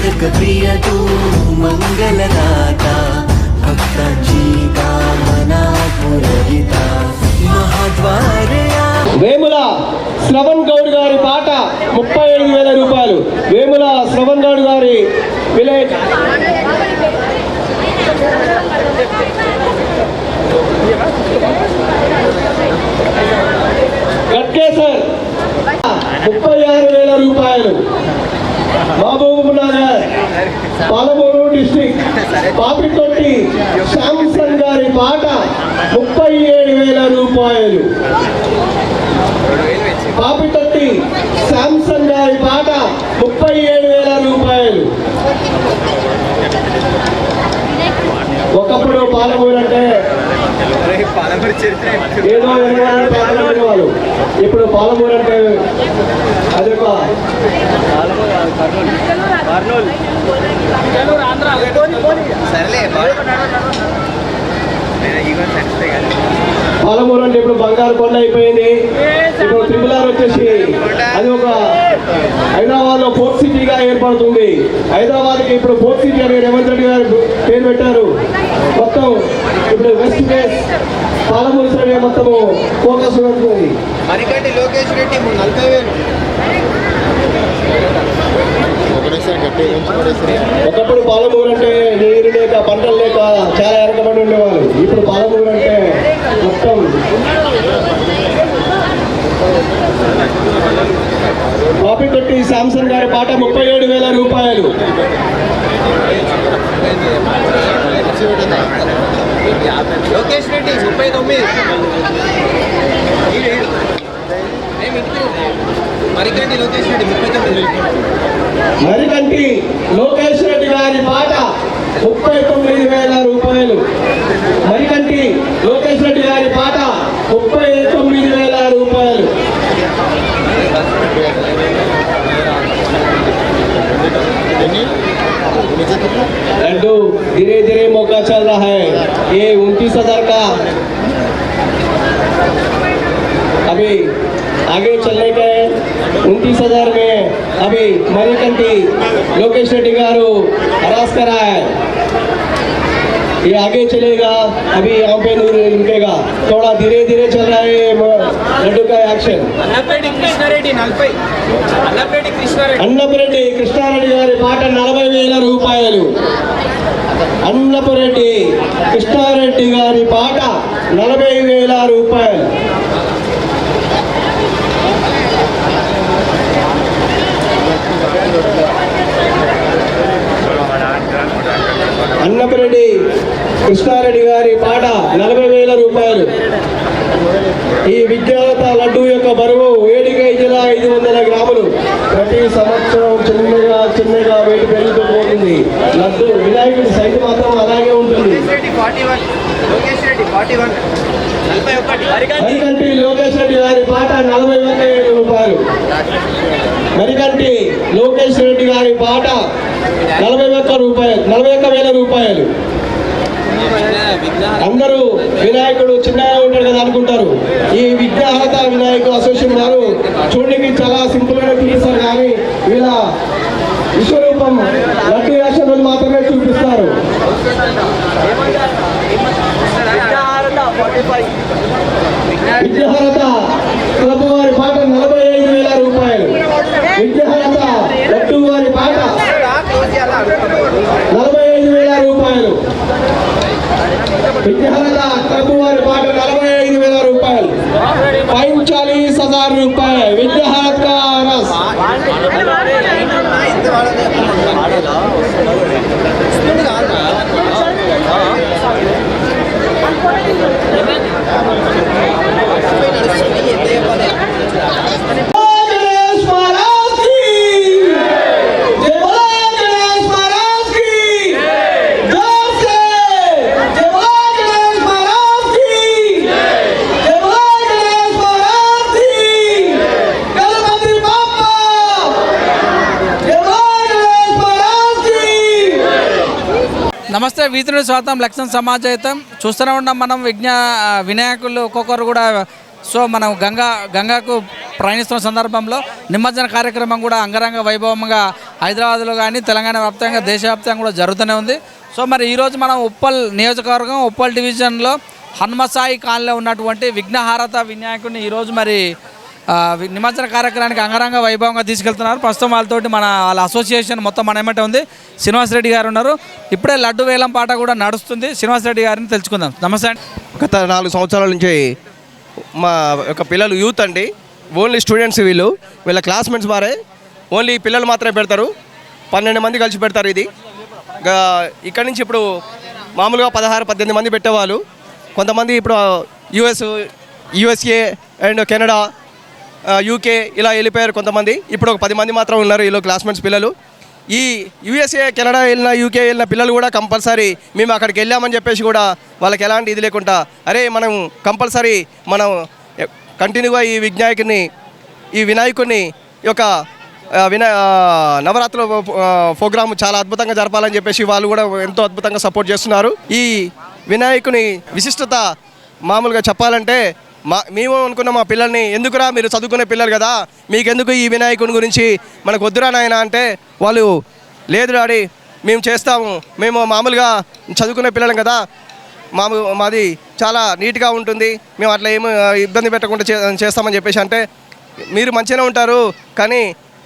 मोदक प्रिय तू मंगलदाता भक्तांची कामना पुरविता महाद्वारया వేముల శ్రవణ్ గౌడ్ గారి పాట 37,000 రూపాయలు. వేముల శ్రవణ్ గౌడ్ గారి విలేజ్ గట్కేసర్ 36,000 రూపాయలు. మహబూబ్ నగర్ పాలమూరు డిస్ట్రిక్ట్ పాపితొట్టి శాంసన్ గారి పాట 37,000 రూపాయలు. పాపితొట్టి శాంసన్ గారి పాట 37,000 రూపాయలు. ఒకప్పుడు పాలమూరు అంటే ఏదో వాళ్ళు, ఇప్పుడు పాలమూరు అంటే అదొక పాలమూరు అంటే ఇప్పుడు బంగారు కొండ అయిపోయింది. ఇప్పుడు త్రిపుల్ ఆర్ వచ్చేసి అది ఒక హైదరాబాద్ లో ఫోర్త్ సిటీగా ఏర్పడుతుంది. హైదరాబాద్ కి ఇప్పుడు ఫోర్త్ సిటీ అని రేవంత్ రెడ్డి గారు పేరు పెట్టారు. మొత్తం ఇప్పుడు వెస్ట్ బేస్ పాలమూరు సైడ్ మొత్తము ఫోకస్ ఉంటుంది. మరికంటి లోకేష్ రెడ్డి 40,000. ఒకప్పుడు పాలమూరు అంటే నీరు లేక పంటలు లేక చాలా వెనకబడి ఉండేవాళ్ళు. ఇప్పుడు పాలమూరు అంటే మొత్తం పాపితొట్టి శాంసన్ గారి పాట 37,000 రూపాయలు. లోకేష్ రెడ్డి 39. మరికంటి లోకేష్ రెడ్డి 39. మరికంటి లోకేష్ రెడ్డి గారి పాట 39,000 రూపాయలు. మరికంటి లోకేష్ రెడ్డి గారి పాట 39,000 రూపాయలు. लड्डू धीरे धीरे मौका चल रहा है. ये 29,000 का अभी आगे चलने के 29,000 में अभी मरिकंटी लोकेश रेड्डी गारू हरास करा है. ये आगे चलेगा. अभी यहाँ पे नूर रुकेगा. थोड़ा धीरे धीरे चल रहा है लड्डू का एक्शन. అన్నపరెడ్డి కృష్ణారెడ్డి 40. అన్నపరెడ్డి కృష్ణారెడ్డి గారి పాట 40,000 రూపాయలు. అన్నపరెడ్డి కృష్ణారెడ్డి గారి పాట 40,000 రూపాయలు. అన్నపరెడ్డి కృష్ణారెడ్డి గారి పాట 40,000 రూపాయలు. ఈ విద్యాలత లడ్డు యొక్క బరువు 7 కేజీల 500 గ్రాములు. ప్రతి సంవత్సరం చిన్నగా వెయిట్ పెరుగుతూ పోతుంది. లడ్డు వినాయకుడి సైజు మాత్రం అలాగే ఉంటుంది. మరికంటి లోకేష్ రెడ్డి గారి పాట 41,000 రూపాయలు. మరికంటి లోకేష్ రెడ్డి గారి పాట 41,000 రూపాయలు. అందరూ వినాయకుడు చిన్నగా ఉంటాడు కదా అనుకుంటారు. ఈ విద్యార్హత వినాయకుడు అసోసియేషన్ వారు చూడడానికి చాలా సింపుల్ గా చూపిస్తారు, కానీ వీళ్ళ విశ్వరూపం లడ్డు యాక్షన్ రోజు మాత్రమే చూపిస్తారు. విద్యార్హత క్లబ్ వారి పాట 45,000 రూపాయలు. విద్యార్హత లడ్డు వారి పాట 45,000 రూపాయలు. విద్యార్హత క్లబ్ వారి పాట 45,000 రూపాయలు. 45,000 రూపాయలు విద్యార్హత का रस. నమస్తే వీధుల స్వాతం లక్ష్మణ సమాజాయితం చూస్తూనే ఉన్నాం మనం వినాయకులు ఒక్కొక్కరు కూడా. సో మనం గంగాకు ప్రయాణిస్తున్న సందర్భంలో నిమజ్జన కార్యక్రమం కూడా అంగరంగ వైభవంగా హైదరాబాద్లో కానీ తెలంగాణ వ్యాప్తంగా దేశవ్యాప్తంగా కూడా జరుగుతూనే ఉంది. సో మరి ఈరోజు మనం ఉప్పల్ నియోజకవర్గం ఉప్పల్ డివిజన్లో హనుమసాయి కాలనీలో ఉన్నటువంటి విఘ్నహారత వినాయకుడిని ఈరోజు మరి నిమజ్జన కార్యక్రమానికి అంగరంగ వైభవంగా తీసుకెళ్తున్నారు. ప్రస్తుతం వాళ్ళతోటి వాళ్ళ అసోసియేషన్ మొత్తం మన ఏమంటే ఉంది. శ్రీనివాసరెడ్డి గారు ఉన్నారు. ఇప్పుడే లడ్డు వేలం పాట కూడా నడుస్తుంది. శ్రీనివాసరెడ్డి గారిని తెలుసుకుందాం. నమస్తే అండి. గత 4 సంవత్సరాల నుంచి మా యొక్క పిల్లలు యూత్ అండి, ఓన్లీ స్టూడెంట్స్ వీళ్ళ క్లాస్మేట్స్ వారే, ఓన్లీ పిల్లలు మాత్రమే పెడతారు. 12 మంది కలిసి పెడతారు. ఇది ఇక్కడి నుంచి ఇప్పుడు మామూలుగా 16-18 మంది పెట్టేవాళ్ళు. కొంతమంది ఇప్పుడు యుఎస్ఏ అండ్ కెనడా, యూకే ఇలా వెళ్ళిపోయారు కొంతమంది. ఇప్పుడు ఒక 10 మంది మాత్రం ఉన్నారు వీళ్ళు క్లాస్మేట్స్ పిల్లలు. ఈ యూఎస్ఏ కెనడా వెళ్ళిన యూకే వెళ్ళిన పిల్లలు కూడా కంపల్సరీ మేము అక్కడికి వెళ్ళామని చెప్పేసి కూడా వాళ్ళకి ఎలాంటి ఇది లేకుండా, అరే మనం కంపల్సరీ మనం కంటిన్యూగా ఈ వినాయకుడిని యొక్క నవరాత్రుల ప్రోగ్రాము చాలా అద్భుతంగా జరపాలని చెప్పేసి వాళ్ళు కూడా ఎంతో అద్భుతంగా సపోర్ట్ చేస్తున్నారు. ఈ వినాయకుని విశిష్టత మామూలుగా చెప్పాలంటే మేము అనుకున్న మా పిల్లల్ని, ఎందుకురా మీరు చదువుకునే పిల్లలు కదా, మీకెందుకు ఈ వినాయకుని గురించి, మనకు వద్దురా నాయన అంటే వాళ్ళు లేదు డాడీ మేము చేస్తాము, మేము మామూలుగా చదువుకునే పిల్లలం కదా, మాది చాలా నీట్గా ఉంటుంది, మేము అట్లా ఏమి ఇబ్బంది పెట్టకుండా చేస్తామని చెప్పేసి అంటే, మీరు మంచిగానే ఉంటారు కానీ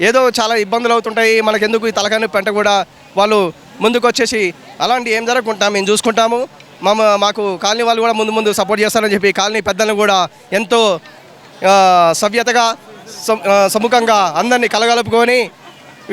ఏదో చాలా ఇబ్బందులు అవుతుంటాయి, మనకెందుకు ఈ తలకాయ నొప్పి అంటే కూడా వాళ్ళు ముందుకు వచ్చేసి అలాంటి ఏం జరగకుండా మేము చూసుకుంటాము, మాకు కాలనీ వాళ్ళు కూడా ముందు సపోర్ట్ చేస్తారని చెప్పి కాలనీ పెద్దలను కూడా ఎంతో సవ్యతగా సముఖంగా అందరినీ కలగలుపుకొని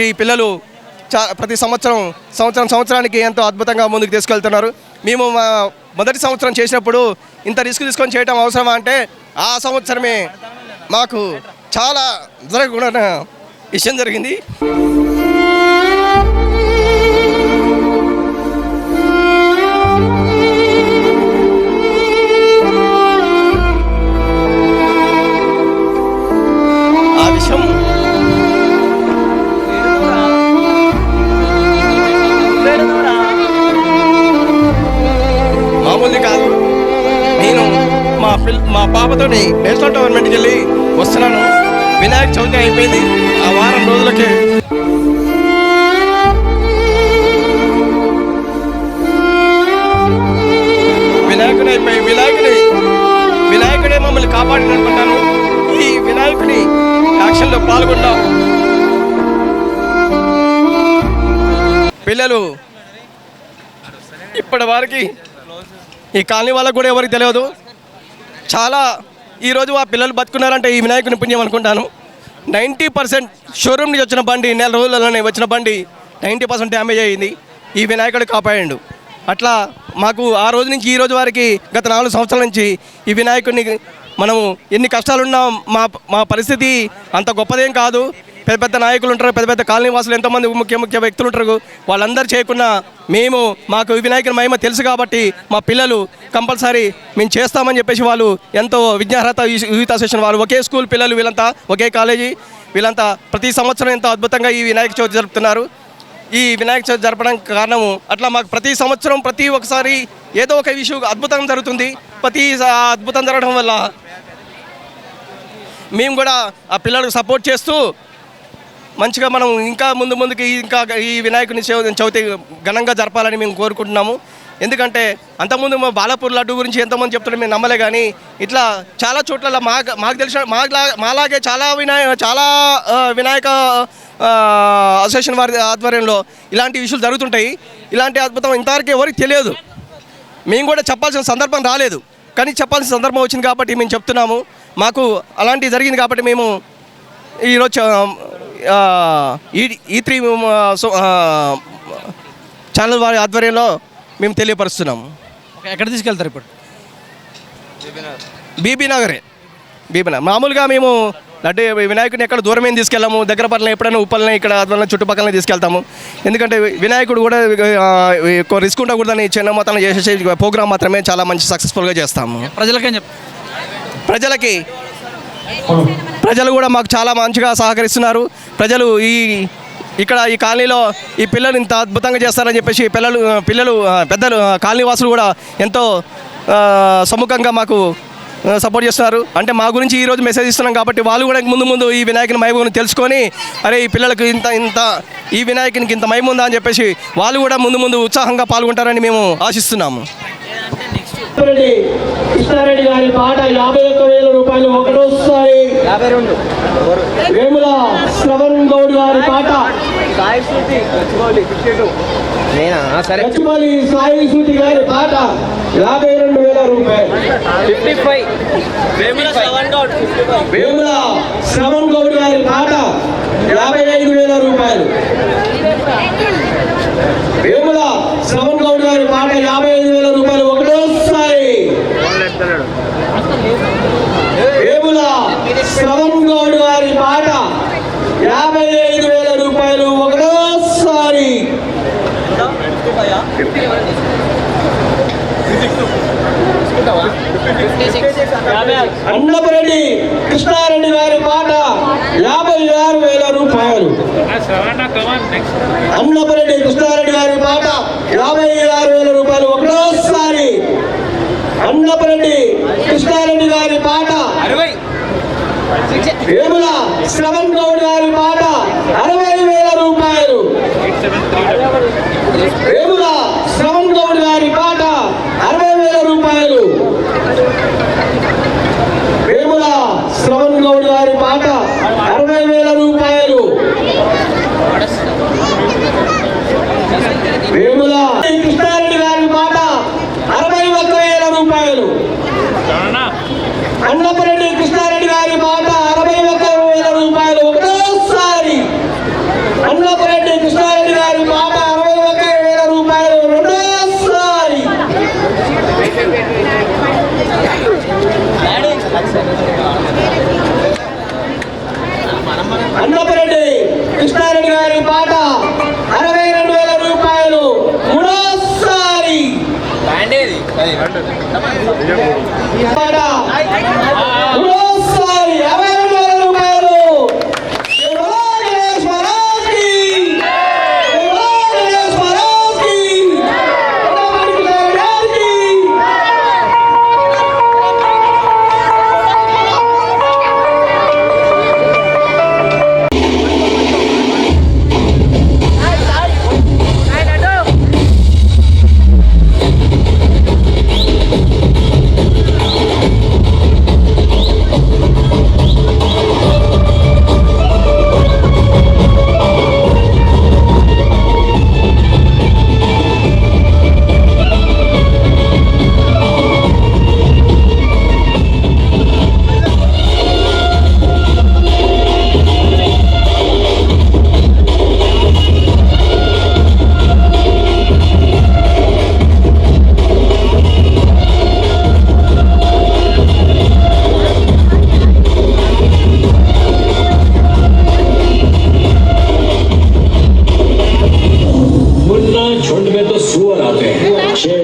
ఈ పిల్లలు ప్రతి సంవత్సరానికి ఎంతో అద్భుతంగా ముందుకు తీసుకెళ్తున్నారు. మేము మొదటి సంవత్సరం చేసినప్పుడు ఇంత రిస్క్ తీసుకొని చేయడం అవసరమా అంటే ఆ సంవత్సరమే మాకు చాలా జరగకుండా విషయం జరిగింది. ఆ విషయం మామూలు కాదు. నేను మా పాపతోటి నేషనల్ టోర్నమెంట్కి వెళ్ళి వస్తున్నాను. వినాయక చవితి అయిపోయింది. ఆ వారం రోజులకే వినాయకుడే మమ్మల్ని కాపాడిననుకుంటాను. ఈ వినాయకుడి యాక్షన్లో పాల్గొన్నాం. పిల్లలు ఇప్పటి వారికి ఈ కాలనీ వాళ్ళకు కూడా ఎవరికి తెలియదు. చాలా ఈరోజు ఆ పిల్లలు బతుకున్నారంటే ఈ వినాయకుని పుణ్యం అనుకుంటాను. 90% షోరూమ్ నుంచి వచ్చిన బండి, నెల రోజులలోనే వచ్చిన బండి 90% డ్యామేజ్ అయ్యింది. ఈ వినాయకుడు కాపాడాడు. అట్లా మాకు ఆ రోజు నుంచి ఈ రోజు వరకు గత 4 సంవత్సరాల నుంచి ఈ వినాయకుడిని మనము ఎన్ని కష్టాలున్నా మా పరిస్థితి అంత గొప్పదేం కాదు. పెద్ద నాయకులు ఉంటారు, పెద్ద కాలనీ వాసులు ఎంతోమంది ముఖ్య వ్యక్తులు ఉంటారు. వాళ్ళందరూ చేయకున్నా మాకు వినాయకుని మహిమ తెలుసు కాబట్టి మా పిల్లలు కంపల్సరీ మేము చేస్తామని చెప్పేసి వాళ్ళు ఎంతో విజ్ఞార్హత యూత్ అసోసియేషన్ వాళ్ళు, ఒకే స్కూల్ పిల్లలు వీళ్ళంతా, ఒకే కాలేజీ వీళ్ళంతా ప్రతి సంవత్సరం ఎంతో అద్భుతంగా ఈ వినాయక చవితి జరుపుతున్నారు. ఈ వినాయక చవితి జరపడానికి కారణము అట్లా మాకు ప్రతి సంవత్సరం ప్రతి ఒక్కసారి ఏదో ఒక విషయం అద్భుతం జరుగుతుంది. ప్రతి అద్భుతం జరగడం వల్ల మేము కూడా ఆ పిల్లలకు సపోర్ట్ చేస్తూ మంచిగా మనం ఇంకా ముందుకి ఇంకా ఈ వినాయకుని చవితి ఘనంగా జరపాలని మేము కోరుకుంటున్నాము. ఎందుకంటే అంతకుముందు మా బాలాపూర్ లడ్డు గురించి ఎంతోమంది చెప్తుంటే మేము నమ్మలే, కానీ ఇట్లా చాలా చోట్ల మాకు తెలిసిన మాలాగే చాలా వినాయక అసోసియేషన్ వారి ఆధ్వర్యంలో ఇలాంటి విషయాలు జరుగుతుంటాయి. ఇలాంటి అద్భుతం ఇంతవరకు ఎవరికి తెలియదు. మేము కూడా చెప్పాల్సిన సందర్భం రాలేదు, కానీ చెప్పాల్సిన సందర్భం వచ్చింది కాబట్టి మేము చెప్తున్నాము. మాకు అలాంటివి జరిగింది కాబట్టి మేము ఈరోజు E3 ఛానల్ వారి ఆధ్వర్యంలో మేము తెలియపరుస్తున్నాము. ఎక్కడ తీసుకెళ్తారు ఇప్పుడు? బీబీ నగర్. మామూలుగా మేము లడ్డు వినాయకుడిని ఎక్కడ దూరమేం తీసుకెళ్ళాము, దగ్గర పట్ల ఎప్పుడైనా ఉప్పలనే ఇక్కడ అద్వైన చుట్టుపక్కలనే తీసుకెళ్తాము. ఎందుకంటే వినాయకుడు కూడా ఎక్కువ రిస్క్ ఉండకూడదని చిన్న మొత్తంలో చేసే ప్రోగ్రామ్ మాత్రమే చాలా మంచి సక్సెస్ఫుల్గా చేస్తాము. ప్రజలు కూడా మాకు చాలా మంచిగా సహకరిస్తున్నారు. ప్రజలు ఇక్కడ ఈ కాలనీలో ఈ పిల్లలు ఇంత అద్భుతంగా చేస్తారని చెప్పేసి పెద్దలు కాలనీ వాసులు కూడా ఎంతో సముఖంగా మాకు సపోర్ట్ చేస్తున్నారు. అంటే మా గురించి ఈరోజు మెసేజ్ ఇస్తున్నాం కాబట్టి వాళ్ళు కూడా ముందు ముందు ఈ వినాయకుని మహిమను తెలుసుకొని అరే ఈ పిల్లలకు ఇంత ఈ వినాయకునికి ఇంత మహిమ ఉందా అని చెప్పేసి వాళ్ళు కూడా ముందు ఉత్సాహంగా పాల్గొంటారని మేము ఆశిస్తున్నాము. కృష్ణారెడ్డి గారి పాట 51,000 రూపాయలు ఒకటోసారి. 52 వేముల శ్రవణ్ గౌడ్ గారి పాట నేనా సరే గచ్చిబౌలి సాయి సూటి గారి పాట 52,000 రూపాయలు. 55 వేముల శ్రవణ్ గౌడ్ గారి పాట 55,000 రూపాయలు. వేముల శ్రవణ్ గౌడ్ గారి పాట 55,000 రూపాయలు ఒకటోసారి. వేముల శ్రవణ్ గౌడ్ గారి పాట 55,000 రూపాయలు ఒకటోసారి. అన్నపరెడ్డి కృష్ణారెడ్డి గారి పాట 56,000 రూపాయలు. అన్నపరెడ్డి కృష్ణారెడ్డి గారి పాట 56,000 రూపాయలు ఒకటోసారి. అన్నపరెడ్డి కృష్ణారెడ్డి గారి పాట 60. వేముల శ్రవణ్ గౌడ్ గారి పాట 60,000 రూపాయలు. వేముల శ్రవణ్ గౌడ్ గారి పాట 60,000 రూపాయలు. వేముల శ్రవణ్ గౌడ్ గారి పాట 60,000 రూపాయలు. వేముల కృష్ణారెడ్డి గారి పాట 61,000 రూపాయలు. అన్నపరెడ్డి కృష్ణారెడ్డి గారి పాట 61,000 రూపాయలు ఒకటోసారి. అన్నపరెడ్డి కృష్ణారెడ్డి గారి పాట 61,000 రూపాయలు రెండోసారి. అన్నపరెడ్డి కృష్ణారెడ్డి గారి పాట 62,000 రూపాయలు మూడోసారి. పాట మూడోసారి 52,000 రూపాయలు. झुंड में तो सुअर आते हैं, शेर